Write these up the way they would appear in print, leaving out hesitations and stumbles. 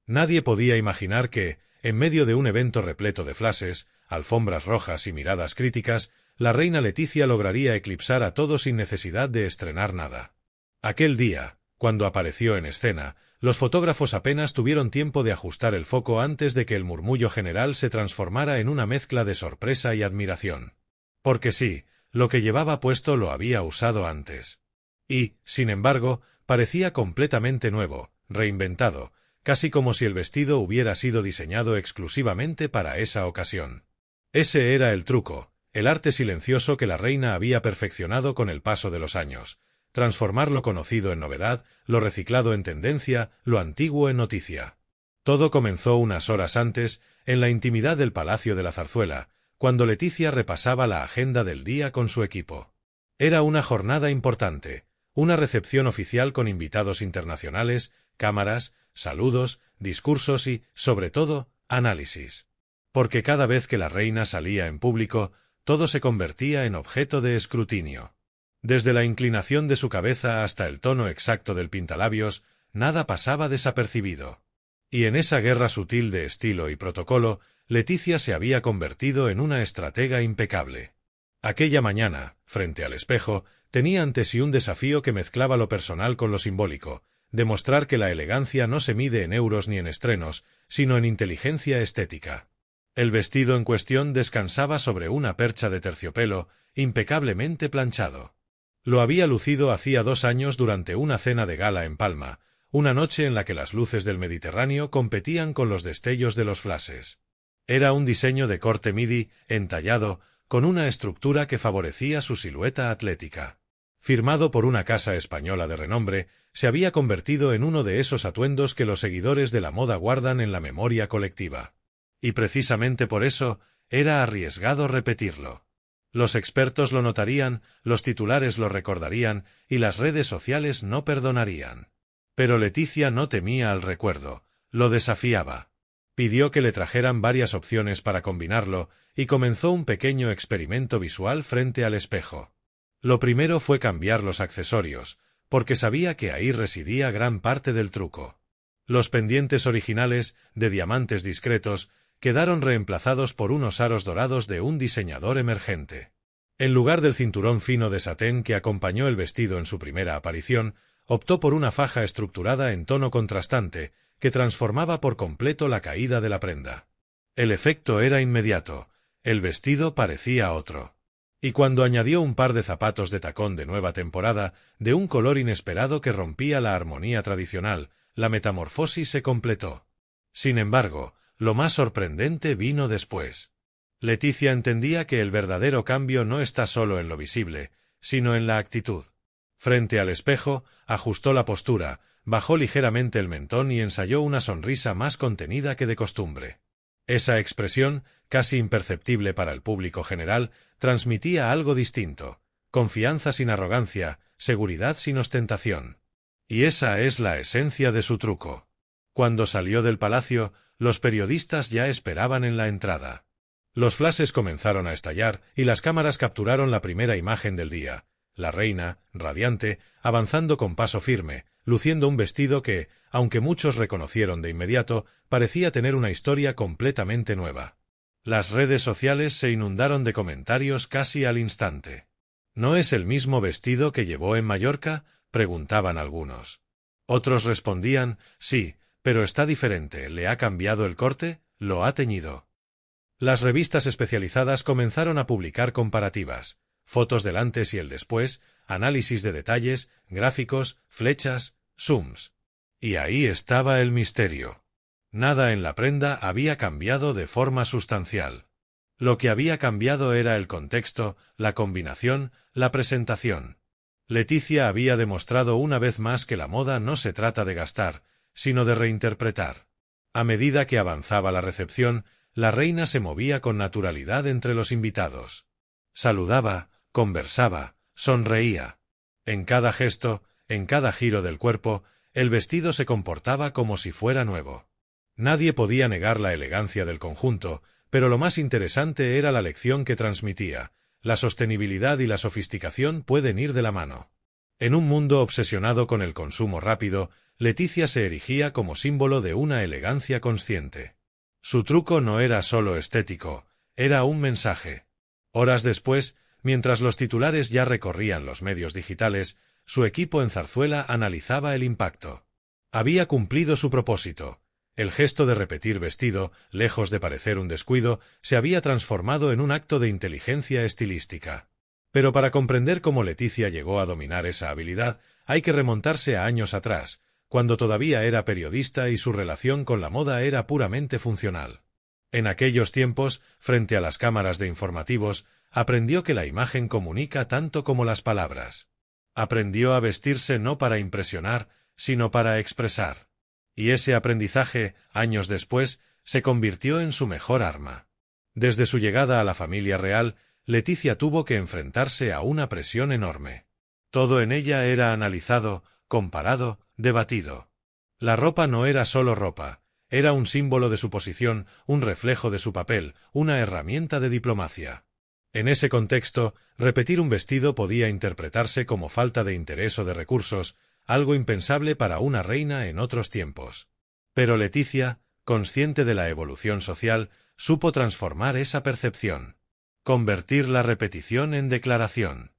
Nadie podía imaginar que, en medio de un evento repleto de flashes, alfombras rojas y miradas críticas, la reina Leticia lograría eclipsar a todos sin necesidad de estrenar nada. Aquel día, cuando apareció en escena, los fotógrafos apenas tuvieron tiempo de ajustar el foco antes de que el murmullo general se transformara en una mezcla de sorpresa y admiración. Porque sí, lo que llevaba puesto lo había usado antes. Y, sin embargo, parecía completamente nuevo, reinventado, casi como si el vestido hubiera sido diseñado exclusivamente para esa ocasión. Ese era el truco, el arte silencioso que la reina había perfeccionado con el paso de los años, transformar lo conocido en novedad, lo reciclado en tendencia, lo antiguo en noticia. Todo comenzó unas horas antes, en la intimidad del Palacio de la Zarzuela, cuando Leticia repasaba la agenda del día con su equipo. Era una jornada importante, una recepción oficial con invitados internacionales, cámaras, saludos, discursos y, sobre todo, análisis. Porque cada vez que la reina salía en público, todo se convertía en objeto de escrutinio. Desde la inclinación de su cabeza hasta el tono exacto del pintalabios, nada pasaba desapercibido. Y en esa guerra sutil de estilo y protocolo, Leticia se había convertido en una estratega impecable. Aquella mañana, frente al espejo, tenía ante sí un desafío que mezclaba lo personal con lo simbólico, demostrar que la elegancia no se mide en euros ni en estrenos, sino en inteligencia estética. El vestido en cuestión descansaba sobre una percha de terciopelo, impecablemente planchado. Lo había lucido hacía 2 años durante una cena de gala en Palma, una noche en la que las luces del Mediterráneo competían con los destellos de los flashes. Era un diseño de corte midi, entallado, con una estructura que favorecía su silueta atlética. Firmado por una casa española de renombre, se había convertido en uno de esos atuendos que los seguidores de la moda guardan en la memoria colectiva. Y precisamente por eso, era arriesgado repetirlo. Los expertos lo notarían, los titulares lo recordarían, y las redes sociales no perdonarían. Pero Leticia no temía al recuerdo, lo desafiaba. Pidió que le trajeran varias opciones para combinarlo, y comenzó un pequeño experimento visual frente al espejo. Lo primero fue cambiar los accesorios, porque sabía que ahí residía gran parte del truco. Los pendientes originales, de diamantes discretos, quedaron reemplazados por unos aros dorados de un diseñador emergente. En lugar del cinturón fino de satén que acompañó el vestido en su primera aparición, optó por una faja estructurada en tono contrastante, que transformaba por completo la caída de la prenda. El efecto era inmediato, el vestido parecía otro. Y cuando añadió un par de zapatos de tacón de nueva temporada, de un color inesperado que rompía la armonía tradicional, la metamorfosis se completó. Sin embargo, lo más sorprendente vino después. Leticia entendía que el verdadero cambio no está solo en lo visible, sino en la actitud. Frente al espejo, ajustó la postura, bajó ligeramente el mentón y ensayó una sonrisa más contenida que de costumbre. Esa expresión, casi imperceptible para el público general, transmitía algo distinto: confianza sin arrogancia, seguridad sin ostentación. Y esa es la esencia de su truco. Cuando salió del palacio, los periodistas ya esperaban en la entrada. Los flashes comenzaron a estallar y las cámaras capturaron la primera imagen del día: la reina, radiante, avanzando con paso firme, luciendo un vestido que, aunque muchos reconocieron de inmediato, parecía tener una historia completamente nueva. Las redes sociales se inundaron de comentarios casi al instante. ¿No es el mismo vestido que llevó en Mallorca?, preguntaban algunos. Otros respondían: sí, pero está diferente, ¿le ha cambiado el corte? ¿Lo ha teñido? Las revistas especializadas comenzaron a publicar comparativas, fotos del antes y el después, análisis de detalles, gráficos, flechas, zooms. Y ahí estaba el misterio. Nada en la prenda había cambiado de forma sustancial. Lo que había cambiado era el contexto, la combinación, la presentación. Leticia había demostrado una vez más que la moda no se trata de gastar, sino de reinterpretar. A medida que avanzaba la recepción, la reina se movía con naturalidad entre los invitados. Saludaba, conversaba, sonreía. En cada gesto, en cada giro del cuerpo, el vestido se comportaba como si fuera nuevo. Nadie podía negar la elegancia del conjunto, pero lo más interesante era la lección que transmitía: la sostenibilidad y la sofisticación pueden ir de la mano. En un mundo obsesionado con el consumo rápido, Leticia se erigía como símbolo de una elegancia consciente. Su truco no era solo estético, era un mensaje. Horas después, mientras los titulares ya recorrían los medios digitales, su equipo en Zarzuela analizaba el impacto. Había cumplido su propósito. El gesto de repetir vestido, lejos de parecer un descuido, se había transformado en un acto de inteligencia estilística. Pero para comprender cómo Leticia llegó a dominar esa habilidad, hay que remontarse a años atrás, cuando todavía era periodista y su relación con la moda era puramente funcional. En aquellos tiempos, frente a las cámaras de informativos, aprendió que la imagen comunica tanto como las palabras. Aprendió a vestirse no para impresionar, sino para expresar. Y ese aprendizaje, años después, se convirtió en su mejor arma. Desde su llegada a la familia real, Leticia tuvo que enfrentarse a una presión enorme. Todo en ella era analizado, comparado, debatido. La ropa no era solo ropa, era un símbolo de su posición, un reflejo de su papel, una herramienta de diplomacia. En ese contexto, repetir un vestido podía interpretarse como falta de interés o de recursos, algo impensable para una reina en otros tiempos. Pero Leticia, consciente de la evolución social, supo transformar esa percepción. Convertir la repetición en declaración.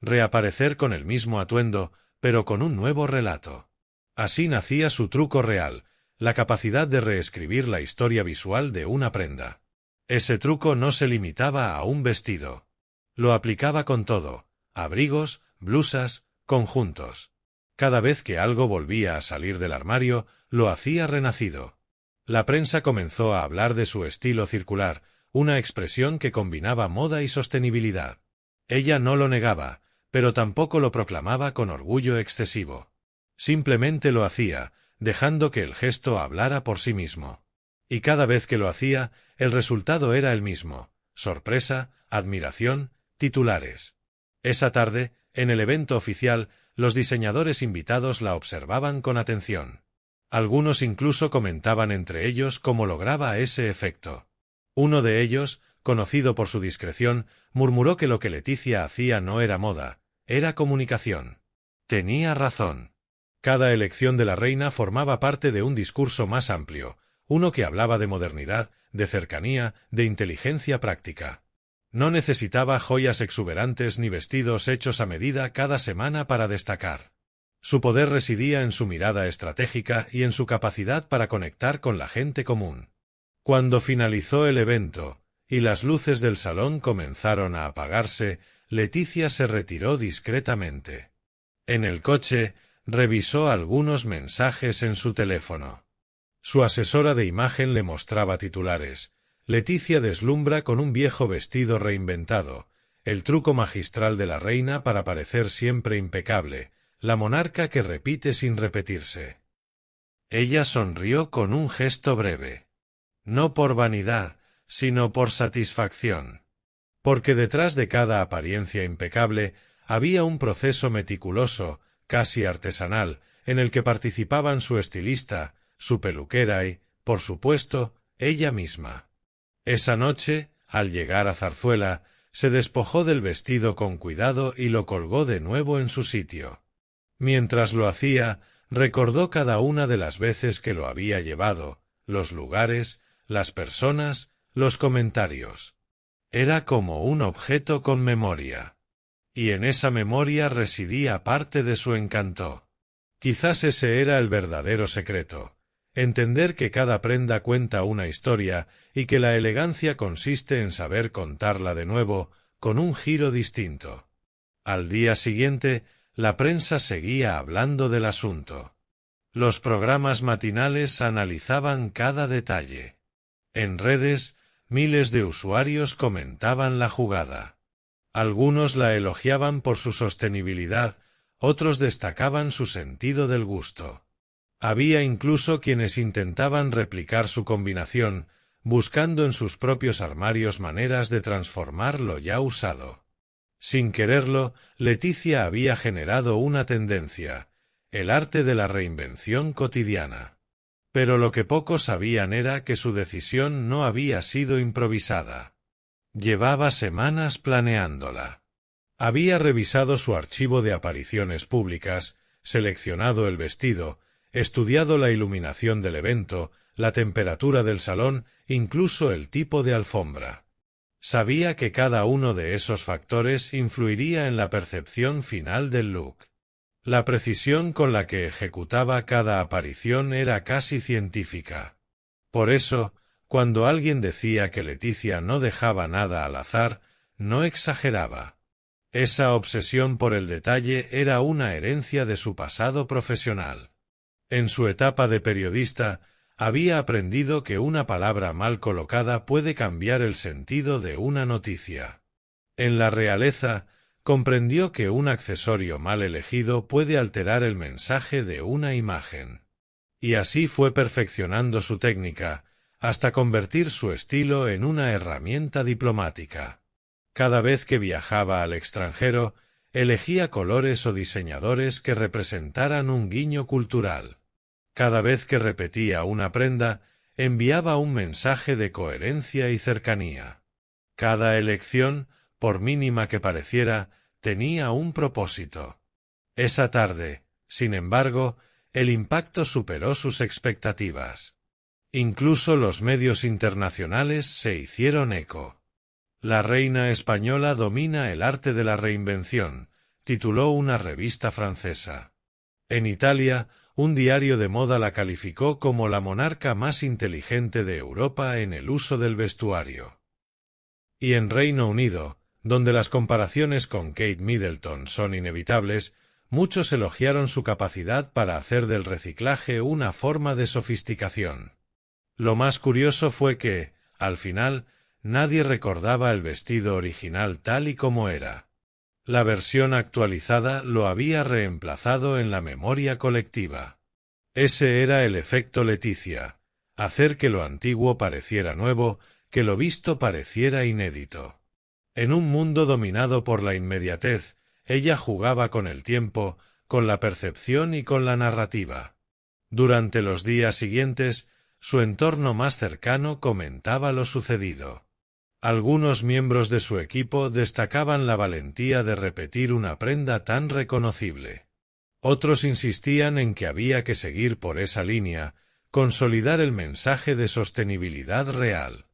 Reaparecer con el mismo atuendo, pero con un nuevo relato. Así nacía su truco real, la capacidad de reescribir la historia visual de una prenda. Ese truco no se limitaba a un vestido. Lo aplicaba con todo: abrigos, blusas, conjuntos. Cada vez que algo volvía a salir del armario, lo hacía renacido. La prensa comenzó a hablar de su estilo circular, una expresión que combinaba moda y sostenibilidad. Ella no lo negaba, pero tampoco lo proclamaba con orgullo excesivo. Simplemente lo hacía, dejando que el gesto hablara por sí mismo. Y cada vez que lo hacía, el resultado era el mismo: sorpresa, admiración, titulares. Esa tarde, en el evento oficial, los diseñadores invitados la observaban con atención. Algunos incluso comentaban entre ellos cómo lograba ese efecto. Uno de ellos, conocido por su discreción, murmuró que lo que Leticia hacía no era moda, era comunicación. Tenía razón. Cada elección de la reina formaba parte de un discurso más amplio, uno que hablaba de modernidad, de cercanía, de inteligencia práctica. No necesitaba joyas exuberantes ni vestidos hechos a medida cada semana para destacar. Su poder residía en su mirada estratégica y en su capacidad para conectar con la gente común. Cuando finalizó el evento, y las luces del salón comenzaron a apagarse, Leticia se retiró discretamente. En el coche, revisó algunos mensajes en su teléfono. Su asesora de imagen le mostraba titulares: Leticia deslumbra con un viejo vestido reinventado, el truco magistral de la reina para parecer siempre impecable, la monarca que repite sin repetirse. Ella sonrió con un gesto breve. No por vanidad, sino por satisfacción. Porque detrás de cada apariencia impecable había un proceso meticuloso, casi artesanal, en el que participaban su estilista, su peluquera y, por supuesto, ella misma. Esa noche, al llegar a Zarzuela, se despojó del vestido con cuidado y lo colgó de nuevo en su sitio. Mientras lo hacía, recordó cada una de las veces que lo había llevado, los lugares, las personas, los comentarios. Era como un objeto con memoria. Y en esa memoria residía parte de su encanto. Quizás ese era el verdadero secreto: entender que cada prenda cuenta una historia y que la elegancia consiste en saber contarla de nuevo, con un giro distinto. Al día siguiente, la prensa seguía hablando del asunto. Los programas matinales analizaban cada detalle. En redes, miles de usuarios comentaban la jugada. Algunos la elogiaban por su sostenibilidad, otros destacaban su sentido del gusto. Había incluso quienes intentaban replicar su combinación, buscando en sus propios armarios maneras de transformar lo ya usado. Sin quererlo, Leticia había generado una tendencia: el arte de la reinvención cotidiana. Pero lo que pocos sabían era que su decisión no había sido improvisada. Llevaba semanas planeándola. Había revisado su archivo de apariciones públicas, seleccionado el vestido, estudiado la iluminación del evento, la temperatura del salón, incluso el tipo de alfombra. Sabía que cada uno de esos factores influiría en la percepción final del look. La precisión con la que ejecutaba cada aparición era casi científica. Por eso, cuando alguien decía que Leticia no dejaba nada al azar, no exageraba. Esa obsesión por el detalle era una herencia de su pasado profesional. En su etapa de periodista, había aprendido que una palabra mal colocada puede cambiar el sentido de una noticia. En la realeza, comprendió que un accesorio mal elegido puede alterar el mensaje de una imagen. Y así fue perfeccionando su técnica, hasta convertir su estilo en una herramienta diplomática. Cada vez que viajaba al extranjero, elegía colores o diseñadores que representaran un guiño cultural. Cada vez que repetía una prenda, enviaba un mensaje de coherencia y cercanía. Cada elección, por mínima que pareciera, tenía un propósito. Esa tarde, sin embargo, el impacto superó sus expectativas. Incluso los medios internacionales se hicieron eco. La reina española domina el arte de la reinvención, tituló una revista francesa. En Italia, un diario de moda la calificó como la monarca más inteligente de Europa en el uso del vestuario. Y en Reino Unido, donde las comparaciones con Kate Middleton son inevitables, muchos elogiaron su capacidad para hacer del reciclaje una forma de sofisticación. Lo más curioso fue que, al final, nadie recordaba el vestido original tal y como era. La versión actualizada lo había reemplazado en la memoria colectiva. Ese era el efecto Leticia, hacer que lo antiguo pareciera nuevo, que lo visto pareciera inédito. En un mundo dominado por la inmediatez, ella jugaba con el tiempo, con la percepción y con la narrativa. Durante los días siguientes, su entorno más cercano comentaba lo sucedido. Algunos miembros de su equipo destacaban la valentía de repetir una prenda tan reconocible. Otros insistían en que había que seguir por esa línea, consolidar el mensaje de sostenibilidad real.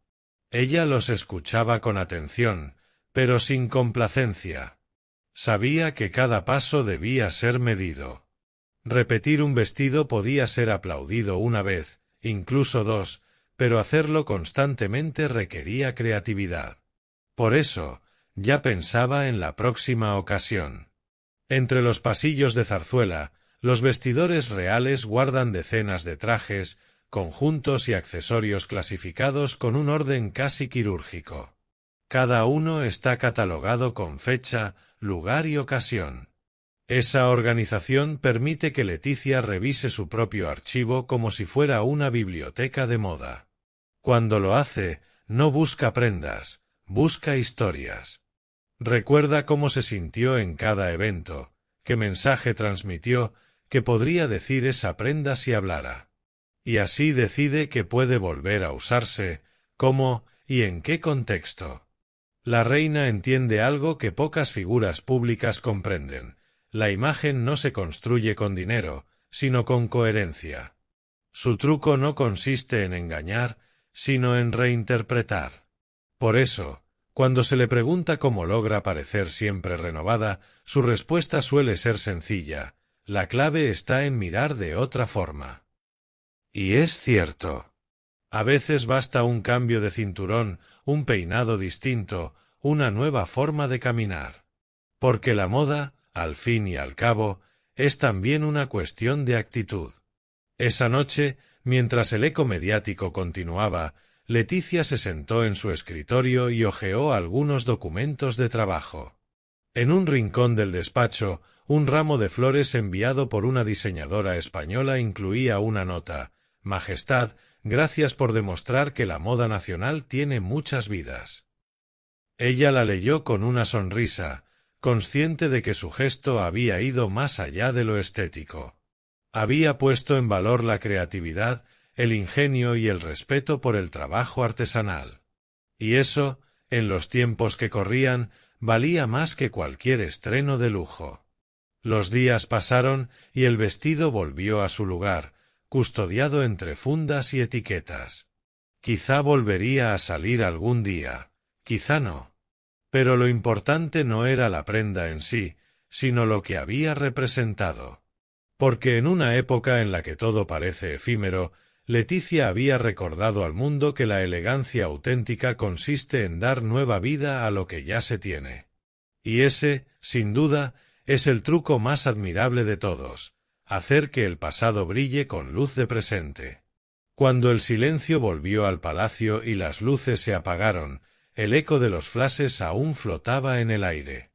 Ella los escuchaba con atención, pero sin complacencia. Sabía que cada paso debía ser medido. Repetir un vestido podía ser aplaudido una vez, incluso dos, pero hacerlo constantemente requería creatividad. Por eso, ya pensaba en la próxima ocasión. Entre los pasillos de Zarzuela, los vestidores reales guardan decenas de trajes, conjuntos y accesorios clasificados con un orden casi quirúrgico. Cada uno está catalogado con fecha, lugar y ocasión. Esa organización permite que Leticia revise su propio archivo como si fuera una biblioteca de moda. Cuando lo hace, no busca prendas, busca historias. Recuerda cómo se sintió en cada evento, qué mensaje transmitió, qué podría decir esa prenda si hablara. Y así decide que puede volver a usarse, cómo y en qué contexto. La reina entiende algo que pocas figuras públicas comprenden. La imagen no se construye con dinero, sino con coherencia. Su truco no consiste en engañar, sino en reinterpretar. Por eso, cuando se le pregunta cómo logra parecer siempre renovada, su respuesta suele ser sencilla: la clave está en mirar de otra forma. Y es cierto. A veces basta un cambio de cinturón, un peinado distinto, una nueva forma de caminar. Porque la moda, al fin y al cabo, es también una cuestión de actitud. Esa noche, mientras el eco mediático continuaba, Leticia se sentó en su escritorio y hojeó algunos documentos de trabajo. En un rincón del despacho, un ramo de flores enviado por una diseñadora española incluía una nota: Majestad, gracias por demostrar que la moda nacional tiene muchas vidas. Ella la leyó con una sonrisa, consciente de que su gesto había ido más allá de lo estético. Había puesto en valor la creatividad, el ingenio y el respeto por el trabajo artesanal. Y eso, en los tiempos que corrían, valía más que cualquier estreno de lujo. Los días pasaron y el vestido volvió a su lugar, custodiado entre fundas y etiquetas. Quizá volvería a salir algún día, quizá no. Pero lo importante no era la prenda en sí, sino lo que había representado. Porque en una época en la que todo parece efímero, Leticia había recordado al mundo que la elegancia auténtica consiste en dar nueva vida a lo que ya se tiene. Y ese, sin duda, es el truco más admirable de todos, hacer que el pasado brille con luz de presente. Cuando el silencio volvió al palacio y las luces se apagaron, el eco de los flashes aún flotaba en el aire.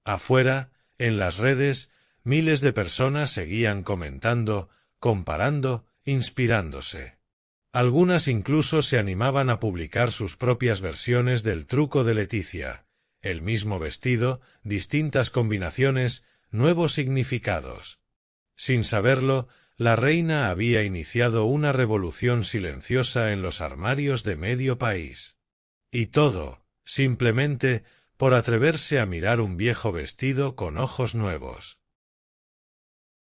Afuera, en las redes, miles de personas seguían comentando, comparando, inspirándose. Algunas incluso se animaban a publicar sus propias versiones del truco de Leticia, el mismo vestido, distintas combinaciones, nuevos significados. Sin saberlo, la reina había iniciado una revolución silenciosa en los armarios de medio país. Y todo, simplemente, por atreverse a mirar un viejo vestido con ojos nuevos.